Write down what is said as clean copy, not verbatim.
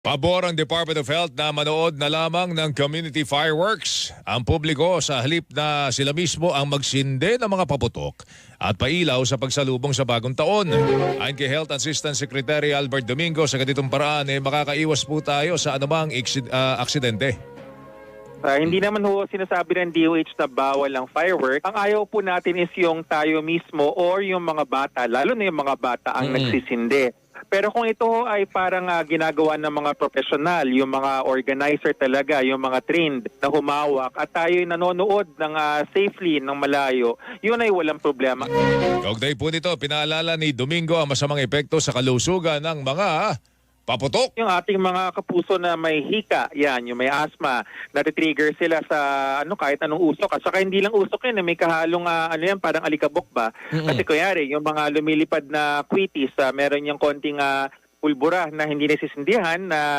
Pabor ang Department of Health na manood na lamang ng community fireworks. Ang publiko sa halip na sila mismo ang magsindi ng mga paputok at pailaw sa pagsalubong sa bagong taon. Ayon kay Health Assistant Secretary Albert Domingo, sa ganitong paraan makakaiwas po tayo sa anumang aksidente. Hindi naman ho sinasabi ng DOH na bawal ang firework. Ang ayaw po natin is yung tayo mismo or yung mga bata, lalo na yung mga bata ang nagsisindi. Pero kung ito ay parang ginagawa ng mga profesional, yung mga organizer talaga, yung mga trained na humawak at tayo'y nanonood ng safely ng malayo, yun ay walang problema. Kaugnay po nito, pinaalala ni Domingo ang masamang epekto sa kalusugan ng mga paputok. Yung ating mga kapuso na may hika, yan, yung may asthma, natitrigger sila sa kahit anong usok. At saka hindi lang usok yun, may kahalong parang alikabok ba? Kasi kunyari, yung mga lumilipad na quitis, meron yung konting pulbura na hindi nasisindihan na